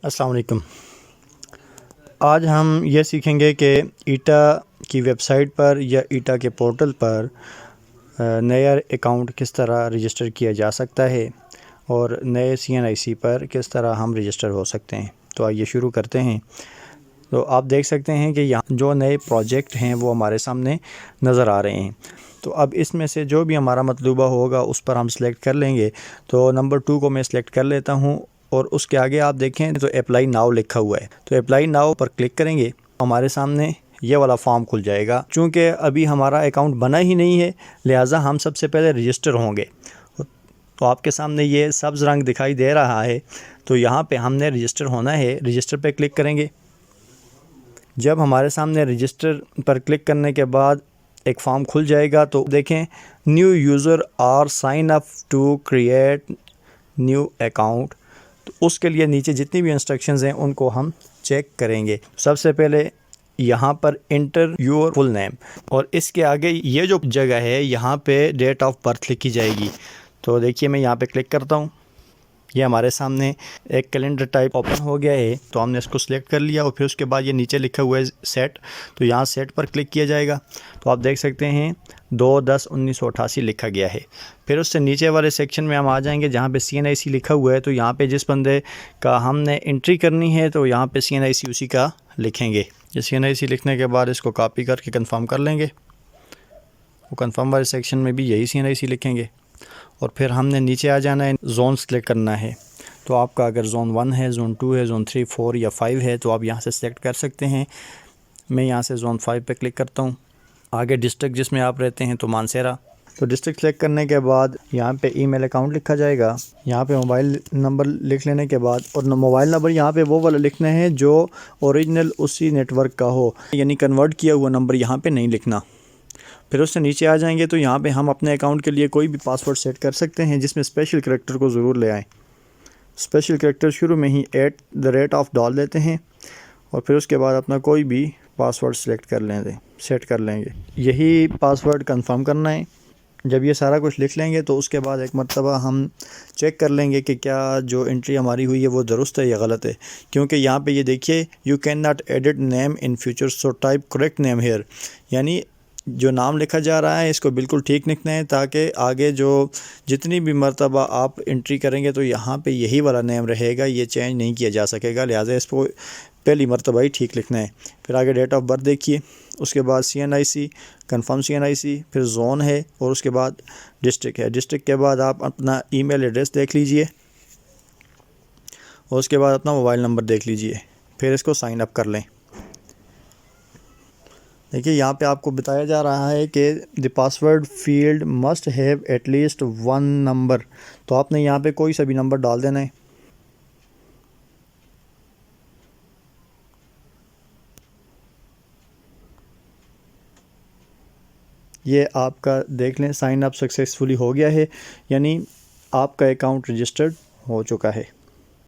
अस्सलाम वालेकुम। आज हम ये सीखेंगे कि ईटा की वेबसाइट पर या ईटा के पोर्टल पर नया अकाउंट किस तरह रजिस्टर किया जा सकता है और नए CNIC पर किस तरह हम रजिस्टर हो सकते हैं। तो आइए शुरू करते हैं। तो आप देख सकते हैं कि यहाँ जो नए प्रोजेक्ट हैं वो हमारे सामने नज़र आ रहे हैं। तो अब इसमें से जो भी हमारा मतलूबा होगा उस पर हम सेलेक्ट कर लेंगे। तो नंबर 2 को मैं सेलेक्ट कर लेता हूँ और उसके आगे आप देखें तो अप्लाई नाउ लिखा हुआ है। तो अप्लाई नाउ पर क्लिक करेंगे, हमारे सामने ये वाला फॉर्म खुल जाएगा। चूँकि अभी हमारा अकाउंट बना ही नहीं है, लिहाजा हम सबसे पहले रजिस्टर होंगे। तो आपके सामने ये सब्ज़ रंग दिखाई दे रहा है, तो यहाँ पे हमने रजिस्टर होना है। रजिस्टर पे क्लिक करेंगे। जब हमारे सामने रजिस्टर पर क्लिक करने के बाद एक फॉर्म खुल जाएगा, तो देखें new user are sign up to create new account. तो उसके लिए नीचे जितनी भी इंस्ट्रक्शंस हैं उनको हम चेक करेंगे। सबसे पहले यहाँ पर इंटर योर फुल नेम और इसके आगे ये जो जगह है यहाँ पे डेट ऑफ बर्थ लिखी जाएगी। तो देखिए मैं यहाँ पे क्लिक करता हूँ, ये हमारे सामने एक कैलेंडर टाइप ओपन हो गया है। तो हमने इसको सिलेक्ट कर लिया और फिर उसके बाद ये नीचे लिखा हुआ है सेट। तो यहाँ सेट पर क्लिक किया जाएगा। तो आप देख सकते हैं 2/10/1988 लिखा गया है। फिर उससे नीचे वाले सेक्शन में हम आ जाएंगे जहाँ पे CNIC लिखा हुआ है। तो यहाँ पे जिस बंदे का हमने एंट्री करनी है तो यहाँ पे CNIC उसी का लिखेंगे। ये CNIC लिखने के बाद इसको कॉपी करके कंफर्म कर लेंगे। वो कंफर्म वाले सेक्शन में भी यही CNIC लिखेंगे और फिर हमने नीचे आ जाना है, जोन सेलेक्ट करना है। तो आपका अगर जोन 1 है, जोन 2 है, जोन 3, 4 या 5 है तो आप यहाँ से सेलेक्ट कर सकते हैं। मैं यहाँ से जोन 5 पे क्लिक करता हूँ। आगे डिस्ट्रिक्ट जिसमें आप रहते हैं तो मानसेरा। तो डिस्ट्रिक्ट सेलेक्ट करने के बाद यहाँ पे ईमेल अकाउंट लिखा जाएगा। यहाँ पे मोबाइल नंबर लिख लेने के बाद और मोबाइल नंबर यहाँ पे वो वाला लिखना है जो ओरिजिनल उसी नेटवर्क का हो, यानी कन्वर्ट किया हुआ नंबर यहाँ पे नहीं लिखना। फिर उससे नीचे आ जाएंगे तो यहाँ पे हम अपने अकाउंट के लिए कोई भी पासवर्ड सेट कर सकते हैं जिसमें स्पेशल करैक्टर को ज़रूर ले आएँ। स्पेशल करैक्टर शुरू में ही @ डाल देते हैं और फिर उसके बाद अपना कोई भी पासवर्ड सेट कर लेंगे। यही पासवर्ड कंफर्म करना है। जब ये सारा कुछ लिख लेंगे तो उसके बाद एक मरतबा हम चेक कर लेंगे कि क्या जो एंट्री हमारी हुई है वो दुरुस्त है या गलत है। क्योंकि यहाँ पे ये देखिए you can not edit name in future so type correct name here, यानी जो नाम लिखा जा रहा है इसको बिल्कुल ठीक लिखना है ताकि आगे जो जितनी भी मरतबा आप एंट्री करेंगे तो यहाँ पे यही वाला नेम रहेगा, ये चेंज नहीं किया जा सकेगा। लिहाजा इसको पहली मरतबा ही ठीक लिखना है। फिर आगे डेट ऑफ बर्थ देखिए, उसके बाद CNIC, कंफर्म CNIC, फिर जोन है और उसके बाद डिस्ट्रिक्ट है। डिस्ट्रिक्ट के बाद आप अपना ईमेल एड्रेस देख लीजिए और उसके बाद अपना मोबाइल नंबर देख लीजिए। फिर इसको साइन अप कर लें। देखिए यहाँ पे आपको बताया जा रहा है कि the password field must have at least 1 number. तो आपने यहाँ पे कोई सा भी नंबर डाल देना है। ये आपका देख लें साइन अप सक्सेसफुली हो गया है, यानी आपका अकाउंट रजिस्टर्ड हो चुका है।